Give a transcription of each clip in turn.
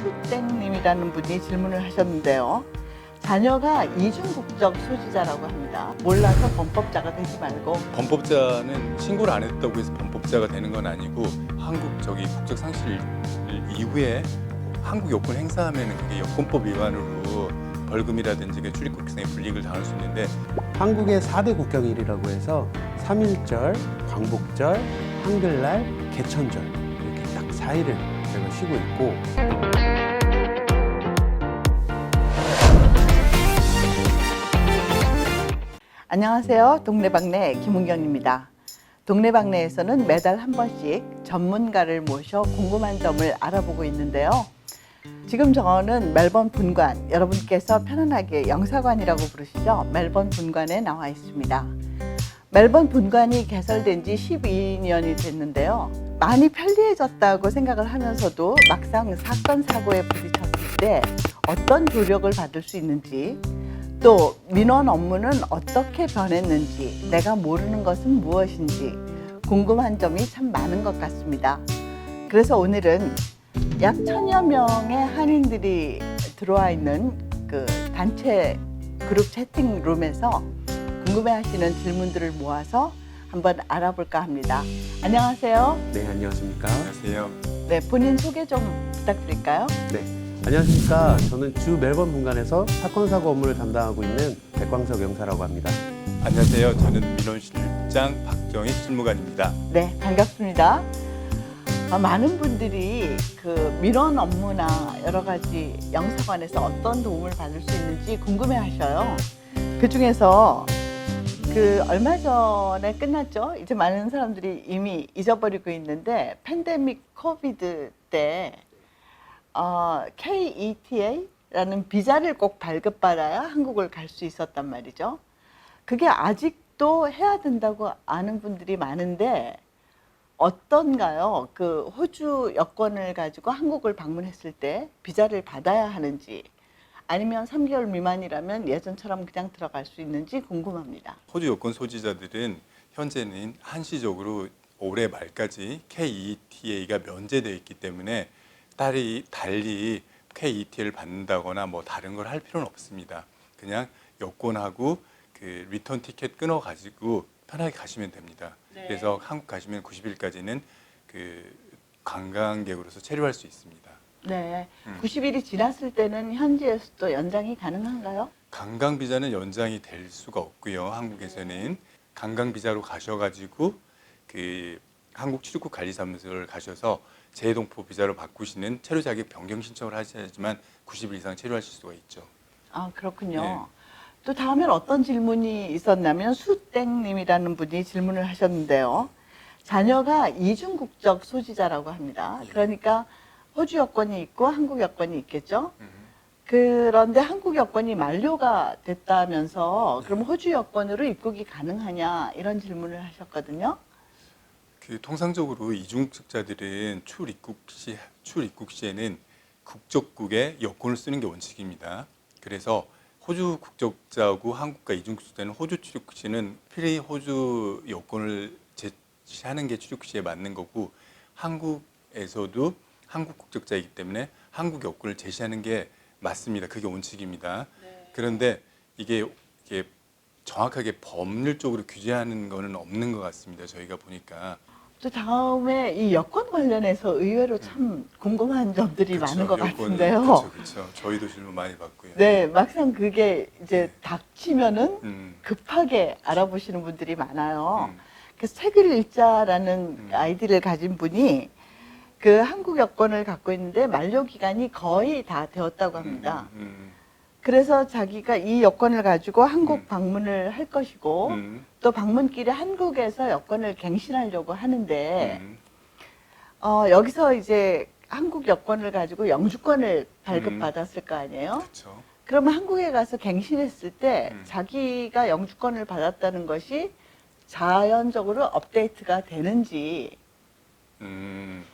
수땡님이라는 분이 질문을 하셨는데요. 자녀가 이중국적 소지자라고 합니다. 몰라서 범법자가 되지 말고. 범법자는 신고를 안 했다고 해서 범법자가 되는 건 아니고 국적 상실 이후에 한국 여권 행사하면 그게 여권법 위반으로 벌금이라든지 출입국 기상의 불이익을 당할 수 있는데 한국의 4대 국경일이라고 해서 3.1절, 광복절, 한글날, 개천절 이렇게 딱 4일을 저희가 쉬고 있고 안녕하세요. 동네방네 김은경입니다. 동네방네에서는 매달 한 번씩 전문가를 모셔 궁금한 점을 알아보고 있는데요. 지금 저는 멜번 분관, 여러분께서 편안하게 영사관이라고 부르시죠? 멜번 분관에 나와 있습니다. 멜번 분관이 개설된 지 12년이 됐는데요. 많이 편리해졌다고 생각을 하면서도 막상 사건, 사고에 부딪혔을 때 어떤 조력을 받을 수 있는지, 또 민원 업무는 어떻게 변했는지, 내가 모르는 것은 무엇인지 궁금한 점이 참 많은 것 같습니다. 그래서 오늘은 약 1000여 명의 한인들이 들어와 있는 그 단체 그룹 채팅룸에서 궁금해하시는 질문들을 모아서 한번 알아볼까 합니다. 안녕하세요. 네, 안녕하십니까? 안녕하세요. 네, 본인 소개 좀 부탁드릴까요? 네, 안녕하십니까? 저는 주 멜번 분관에서 사건 사고 업무를 담당하고 있는 백광석 영사라고 합니다. 안녕하세요. 저는 민원실장 박정희 실무관입니다. 네, 반갑습니다. 많은 분들이 그 민원 업무나 여러 가지 영사관에서 어떤 도움을 받을 수 있는지 궁금해 하셔요. 그 중에서 그 얼마 전에 끝났죠? 이제 많은 사람들이 이미 잊어버리고 있는데 팬데믹 코비드 때 KETA라는 비자를 꼭 발급받아야 한국을 갈 수 있었단 말이죠. 그게 아직도 해야 된다고 아는 분들이 많은데 어떤가요? 그 호주 여권을 가지고 한국을 방문했을 때 비자를 받아야 하는지 아니면 3개월 미만이라면 예전처럼 그냥 들어갈 수 있는지 궁금합니다. 호주 여권 소지자들은 현재는 한시적으로 올해 말까지 KETA가 면제되어 있기 때문에 달리 KETA를 받는다거나 뭐 다른 걸 할 필요는 없습니다. 그냥 여권하고 그 리턴 티켓 끊어 가지고 편하게 가시면 됩니다. 네. 그래서 한국 가시면 90일까지는 그 관광객으로서 체류할 수 있습니다. 네, 90일이 지났을 때는 현지에서도 연장이 가능한가요? 관광 비자는 연장이 될 수가 없고요. 한국에서는 관광 비자로 가셔가지고 그 한국 출입국 관리사무소를 가셔서 재동포 비자로 바꾸시는 체류 자격 변경 신청을 하셔야지만 90일 이상 체류하실 수가 있죠. 아, 그렇군요. 네. 또 다음엔 어떤 질문이 있었냐면 수땡님이라는 분이 질문을 하셨는데요. 자녀가 이중국적 소지자라고 합니다. 그러니까 호주 여권이 있고 한국 여권이 있겠죠. 그런데 한국 여권이 만료가 됐다면서 그럼 호주 여권으로 입국이 가능하냐 이런 질문을 하셨거든요. 그 통상적으로 이중국적자들은 출입국 시에는 국적국의 여권을 쓰는 게 원칙입니다. 그래서 호주 국적자하고 한국과 이중국적자는 호주 출입국 시에는 필히 호주 여권을 제시하는 게 출입국 시에 맞는 거고 한국에서도 한국 국적자이기 때문에 한국 여권을 제시하는 게 맞습니다. 그게 원칙입니다. 네. 그런데 이게 정확하게 법률적으로 규제하는 거는 없는 것 같습니다. 저희가 보니까. 또 다음에 이 여권 관련해서 의외로 참 궁금한 점들이 많은 것 같은데요. 그렇죠. 저희도 질문 많이 받고요. 네, 막상 그게 이제 닥치면은 급하게 그렇죠. 알아보시는 분들이 많아요. 그래서 책을 읽자라는 아이디를 가진 분이 그 한국 여권을 갖고 있는데 만료 기간이 거의 다 되었다고 합니다. 그래서 자기가 이 여권을 가지고 한국 방문을 할 것이고 또 방문길에 한국에서 여권을 갱신하려고 하는데 여기서 이제 한국 여권을 가지고 영주권을 발급받았을 거 아니에요? 그렇죠. 그러면 한국에 가서 갱신했을 때 자기가 영주권을 받았다는 것이 자연적으로 업데이트가 되는지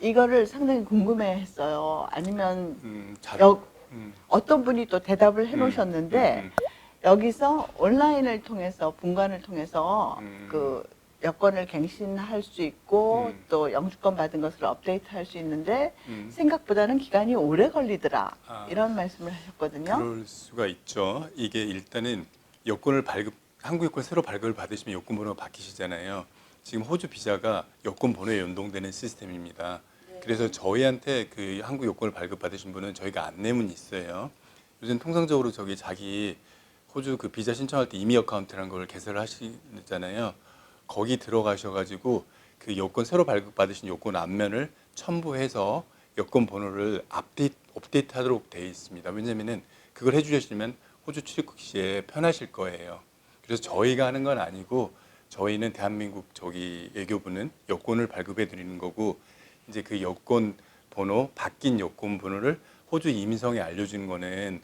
이거를 상당히 궁금해했어요. 아니면 어떤 분이 또 대답을 해놓으셨는데 여기서 온라인을 통해서 분관을 통해서 그 여권을 갱신할 수 있고 또 영주권 받은 것을 업데이트할 수 있는데 생각보다는 기간이 오래 걸리더라. 이런 말씀을 하셨거든요. 그럴 수가 있죠. 이게 일단은 여권을 한국 여권 새로 발급을 받으시면 여권 번호가 바뀌시잖아요. 지금 호주 비자가 여권 번호에 연동되는 시스템입니다. 그래서 저희한테 그 한국 여권을 발급 받으신 분은 저희가 안내문이 있어요. 요즘 통상적으로 자기 호주 그 비자 신청할 때 이미 어카운트라는 걸 개설을 하시잖아요. 거기 들어가셔가지고 그 여권 새로 발급받으신 여권 앞면을 첨부해서 여권 번호를 업데이트하도록 되어 있습니다. 왜냐면은 그걸 해주시면 호주 출입국 시에 편하실 거예요. 그래서 저희가 하는 건 아니고 저희는 대한민국 외교부는 여권을 발급해 드리는 거고 이제 그 여권 번호 바뀐 여권 번호를 호주 이민성에 알려주는 거는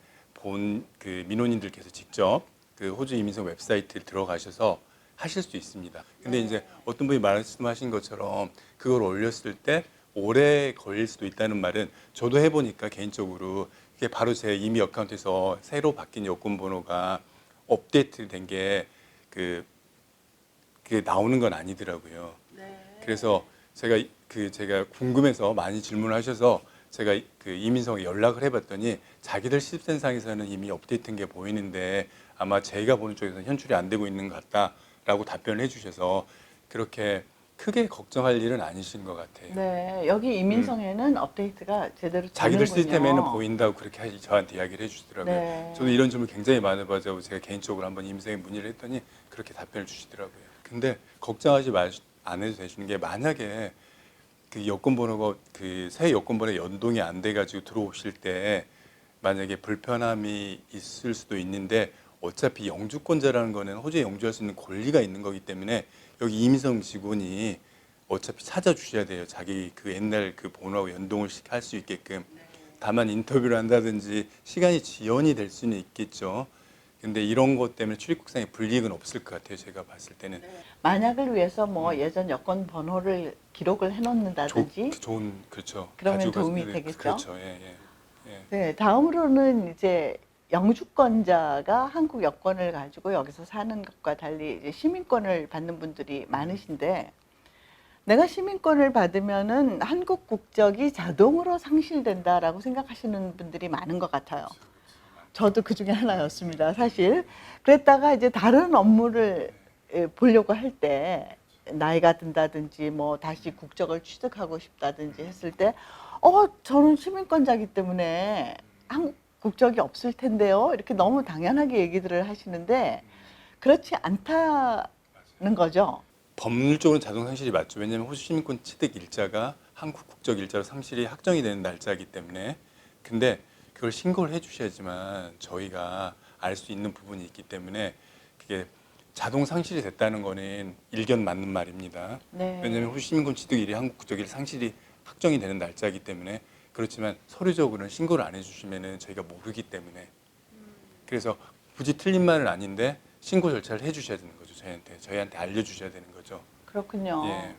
그 민원인들께서 직접 그 호주 이민성 웹사이트에 들어가셔서 하실 수 있습니다. 근데 이제 어떤 분이 말씀하신 것처럼 그걸 올렸을 때 오래 걸릴 수도 있다는 말은 저도 해보니까 개인적으로 그게 바로 제 이미 어카운트에서 새로 바뀐 여권 번호가 업데이트 된 게 그게 나오는 건 아니더라고요. 그래서 제가 궁금해서 많이 질문을 하셔서 제가 그 이민성에 연락을 해봤더니 자기들 시스템상에서는 이미 업데이트된 게 보이는데 아마 제가 보는 쪽에서는 현출이 안 되고 있는 것 같다라고 답변을 해주셔서 그렇게 크게 걱정할 일은 아니신 것 같아요. 네, 여기 이민성에는 업데이트가 제대로 자기들 되는군요. 시스템에는 보인다고 그렇게 저한테 이야기를 해주시더라고요. 네. 저도 이런 점을 굉장히 많아봐서 제가 개인적으로 한번 이민성에 문의를 했더니 그렇게 답변을 주시더라고요. 근데 걱정하지 안 해도 되시는 게 만약에 그 여권 번호가 그 새 여권 번호에 연동이 안 돼가지고 들어오실 때 만약에 불편함이 있을 수도 있는데 어차피 영주권자라는 거는 호주에 영주할 수 있는 권리가 있는 거기 때문에 여기 이민성 직원이 어차피 찾아주셔야 돼요. 자기 그 옛날 그 번호하고 연동을 할 수 있게끔. 다만 인터뷰를 한다든지 시간이 지연이 될 수는 있겠죠. 근데 이런 것 때문에 출입국상의 불이익은 없을 것 같아요. 제가 봤을 때는. 만약을 위해서 뭐 예전 여권 번호를 기록을 해놓는다든지 그렇죠. 그러면 가지고 도움이 네, 되겠죠? 그렇죠. 예, 예. 예. 네, 다음으로는 이제 영주권자가 한국 여권을 가지고 여기서 사는 것과 달리 이제 시민권을 받는 분들이 많으신데 내가 시민권을 받으면은 한국 국적이 자동으로 상실된다라고 생각하시는 분들이 많은 것 같아요. 저도 그 중에 하나였습니다, 사실. 그랬다가 이제 다른 업무를 보려고 할 때 나이가 든다든지 뭐 다시 국적을 취득하고 싶다든지 했을 때 저는 시민권자기 때문에 한국 국적이 없을 텐데요. 이렇게 너무 당연하게 얘기들을 하시는데 그렇지 않다는 거죠. 법률적으로 자동 상실이 맞죠. 왜냐하면 호주 시민권 취득 일자가 한국 국적 일자로 상실이 확정이 되는 날짜이기 때문에. 근데 그걸 신고를 해주셔야지만 저희가 알 수 있는 부분이 있기 때문에 그게 자동 상실이 됐다는 거는 일견 맞는 말입니다. 네. 왜냐하면 호주 시민권 취득일이 한국 국적일 상실이 확정이 되는 날짜이기 때문에. 그렇지만 서류적으로는 신고를 안 해주시면은 저희가 모르기 때문에. 그래서 굳이 틀린 말은 아닌데 신고 절차를 해주셔야 되는 거죠. 저희한테 알려주셔야 되는 거죠. 그렇군요. 예.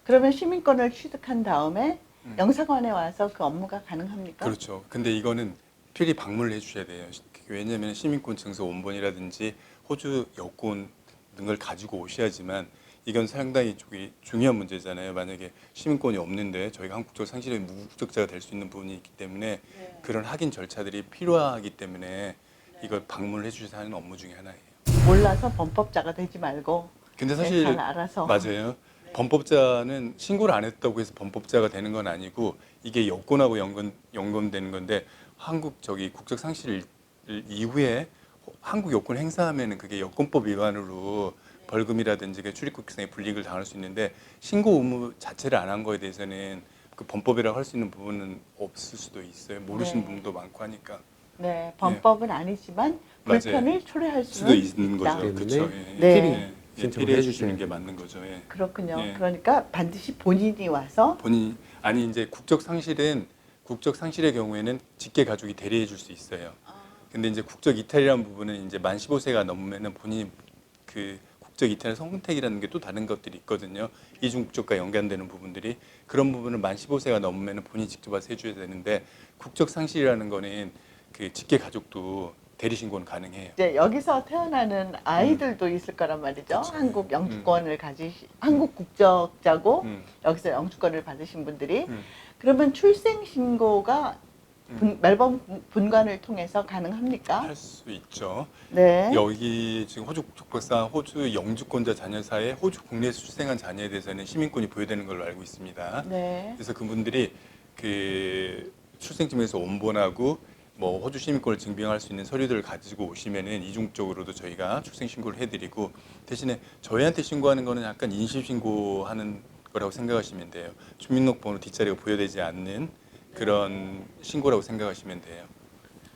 그러면 시민권을 취득한 다음에 영사관에 와서 그 업무가 가능합니까? 그렇죠. 근데 이거는 필히 방문을 해주셔야 돼요. 왜냐하면 시민권 증서 원본이라든지 호주 여권 등 걸 가지고 오셔야지만 이건 상당히 중요한 문제잖아요. 만약에 시민권이 없는데 저희가 한국적 상실의 무국적자가 될 수 있는 부분이 있기 때문에 그런 확인 절차들이 필요하기 때문에 이걸 방문을 해주셔서 하는 업무 중에 하나예요. 몰라서 범법자가 되지 말고 근데 사실 잘 알아서. 맞아요. 범법자는 신고를 안 했다고 해서 범법자가 되는 건 아니고 이게 여권하고 연관되는 건데 한국 국적 상실 이후에 한국 여권 행사하면은 그게 여권법 위반으로 벌금이라든지 출입국상의 불이익을 당할 수 있는데 신고 의무 자체를 안 한 거에 대해서는 그 범법이라고 할 수 있는 부분은 없을 수도 있어요. 모르시는 네. 분도 많고 하니까. 네, 범법은 아니지만 불편을 초래할 수도 수는 있는 있다. 거죠. 그렇죠. 예. 네. 신청을 필요해 해주셔야 주시는 게 돼요. 맞는 거죠. 예. 그렇군요. 예. 그러니까 반드시 본인이 와서 이제 국적 상실의 경우에는 직계 가족이 대리해 줄 수 있어요. 근데 이제 국적 이탈이라는 부분은 이제 만 15세가 넘으면은 본인이 그 국적 이탈 선택이라는 게 또 다른 것들이 있거든요. 이중 국적과 연관되는 부분들이 그런 부분은 만 15세가 넘으면은 본인이 직접 와서 해줘야 되는데 국적 상실이라는 거는 그 직계 가족도 대리 신고는 가능해요. 이제 여기서 태어나는 아이들도 있을 거란 말이죠. 그쵸. 한국 영주권을 한국 국적자고 음. 여기서 영주권을 받으신 분들이 음. 그러면 출생 신고가 멜번 분관을 통해서 가능합니까? 할 수 있죠. 네. 여기 지금 호주 국적법상 호주 영주권자 자녀 사이에 호주 국내에서 출생한 자녀에 대해서는 시민권이 부여되는 걸로 알고 있습니다. 네. 그래서 그분들이 그 출생증에서 원본하고 뭐 호주 시민권을 증빙할 수 있는 서류들을 가지고 오시면은 이중적으로도 저희가 출생 신고를 해드리고 대신에 저희한테 신고하는 거는 약간 인식 신고하는 거라고 생각하시면 돼요. 주민등록번호 뒷자리가 부여되지 않는 그런 신고라고 생각하시면 돼요.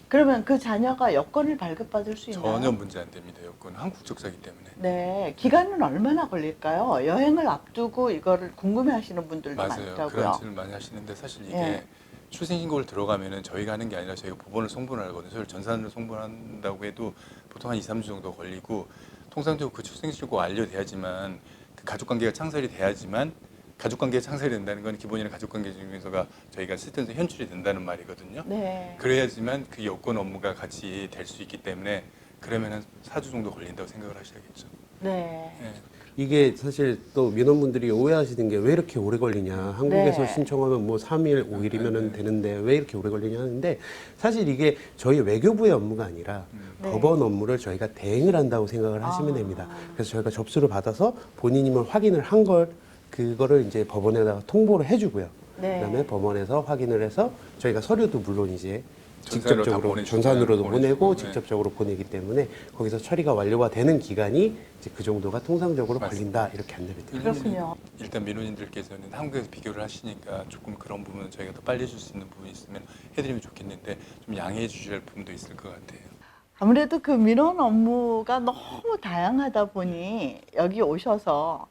그러면 그 자녀가 여권을 발급받을 수 있나요? 전혀 문제 안 됩니다. 여권 한국 국적자이기 때문에. 네. 기간은 얼마나 걸릴까요? 여행을 앞두고 이거를 궁금해하시는 분들도 맞아요. 많더라고요. 그런 질문 많이 하시는데 사실 이게 예. 출생신고를 들어가면은 저희가 하는 게 아니라 저희가 법원을 송분을 하거든요. 저희를 전산으로 송분한다고 해도 보통 한 2, 3주 정도 걸리고 통상적으로 그 출생신고가 완료돼야지만 그 가족관계가 창설이 돼야지만 가족관계가 창설이 된다는 건 기본이나 가족관계 증명서가 저희가 시스템에서 현출이 된다는 말이거든요. 네. 그래야지만 그 여권 업무가 같이 될 수 있기 때문에 그러면은 4주 정도 걸린다고 생각을 하셔야겠죠. 네. 예. 이게 사실 또 민원분들이 오해하시는 게 왜 이렇게 오래 걸리냐. 한국에서 네. 신청하면 뭐 3일, 5일이면 네. 되는데 왜 이렇게 오래 걸리냐 하는데 사실 이게 저희 외교부의 업무가 아니라 네. 법원 업무를 저희가 대행을 한다고 생각을 하시면 됩니다. 그래서 저희가 접수를 받아서 본인임을 확인을 한 걸 그거를 이제 법원에다가 통보를 해주고요. 네. 그다음에 법원에서 확인을 해서 저희가 서류도 물론 이제 전산으로 다 직접적으로 보내주고요. 전산으로도 보내고 보내주고, 네. 직접적으로 보내기 때문에 거기서 처리가 완료가 되는 기간이 이제 그 정도가 통상적으로 맞습니다. 걸린다 이렇게 안내를 드립니다. 그렇군요. 일단 민원인들께서는 한국에서 비교를 하시니까 조금 그런 부분은 저희가 더 빨리 해줄 수 있는 부분이 있으면 해드리면 좋겠는데 좀 양해해 주셔야 할 부분도 있을 것 같아요. 아무래도 그 민원 업무가 너무 다양하다 보니 여기 오셔서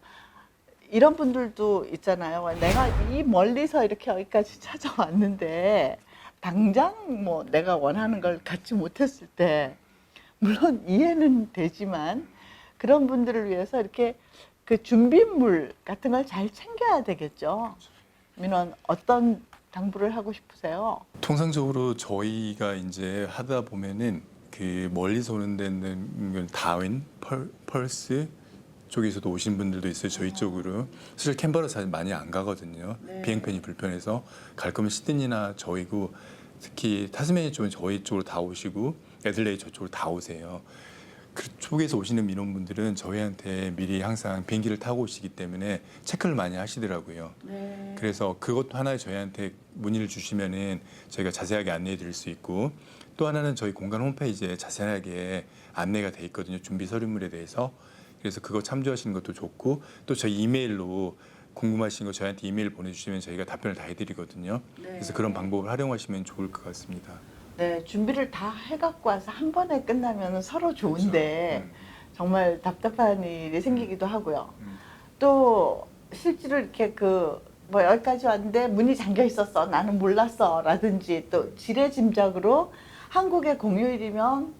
이런 분들도 있잖아요. 내가 이 멀리서 이렇게 여기까지 찾아왔는데 당장 뭐 내가 원하는 걸 갖지 못했을 때 물론 이해는 되지만 그런 분들을 위해서 이렇게 그 준비물 같은 걸 잘 챙겨야 되겠죠. 민원 어떤 당부를 하고 싶으세요? 통상적으로 저희가 이제 하다 보면은 그 멀리서 오는 데는 다윈, 펄스 쪽에서도 오신 분들도 있어요. 저희 쪽으로. 사실 캔버라 잘 많이 안 가거든요. 네. 비행편이 불편해서 갈 거면 시드니나 저희고 특히 타스메니아 쪽은 저희 쪽으로 다 오시고 애들레이 저쪽으로 다 오세요. 그쪽에서 오시는 민원분들은 저희한테 미리 항상 비행기를 타고 오시기 때문에 체크를 많이 하시더라고요. 네. 그래서 그것도 하나에 저희한테 문의를 주시면은 저희가 자세하게 안내해 드릴 수 있고 또 하나는 저희 공간 홈페이지에 자세하게 안내가 돼 있거든요. 준비 서류물에 대해서. 그래서 그거 참조하시는 것도 좋고 또 저희 이메일로 궁금하신 거 저희한테 이메일 보내주시면 저희가 답변을 다 해드리거든요. 네. 그래서 그런 방법을 활용하시면 좋을 것 같습니다. 네, 준비를 다 해갖고 와서 한 번에 끝나면 서로 좋은데 정말 답답한 일이 생기기도 하고요. 또 실제로 이렇게 뭐 여기까지 왔는데 문이 잠겨 있었어, 나는 몰랐어 라든지 또 지레짐작으로 한국의 공휴일이면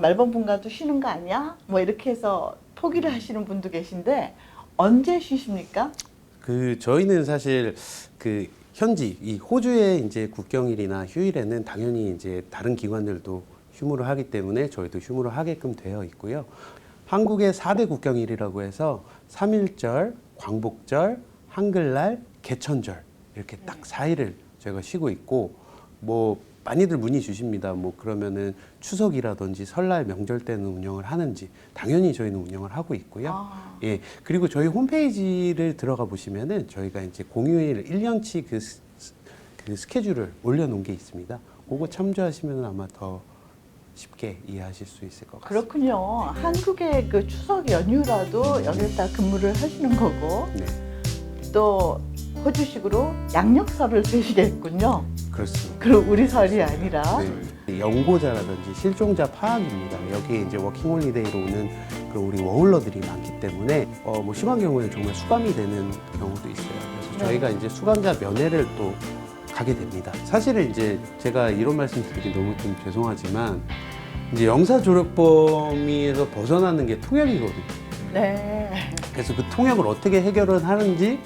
멜번 분가도 쉬는 거 아니야? 뭐 이렇게 해서 포기를 하시는 분도 계신데 언제 쉬십니까? 저희는 사실 그 현지 이 호주의 이제 국경일이나 휴일에는 당연히 이제 다른 기관들도 휴무를 하기 때문에 저희도 휴무를 하게끔 되어 있고요. 한국의 4대 국경일이라고 해서 3.1절, 광복절, 한글날, 개천절 이렇게 딱 4일을 저희가 쉬고 있고 뭐 많이들 문의 주십니다. 뭐 그러면은 추석이라든지 설날 명절 때는 운영을 하는지 당연히 저희는 운영을 하고 있고요. 예. 그리고 저희 홈페이지를 들어가 보시면은 저희가 이제 공휴일 1년치 그 스케줄을 올려놓은 게 있습니다. 그거 참조하시면 아마 더 쉽게 이해하실 수 있을 것 같습니다. 그렇군요. 한국의 그 추석 연휴라도 여기다 근무를 하시는 거고 네, 또 호주식으로 양력설을 쓰시겠군요. 그렇습니다. 그리고 우리 설이 아니라 네. 연고자라든지 실종자 파악입니다. 여기에 이제 워킹홀리데이로 오는 그 우리 워홀러들이 많기 때문에 뭐 심한 경우에는 정말 수감이 되는 경우도 있어요. 그래서 네. 저희가 이제 수감자 면회를 또 가게 됩니다. 사실은 이제 제가 이런 말씀 드리기 너무 좀 죄송하지만 이제 영사 졸업 범위에서 벗어나는 게 통역이거든요. 네. 그래서 그 통역을 어떻게 해결을 하는지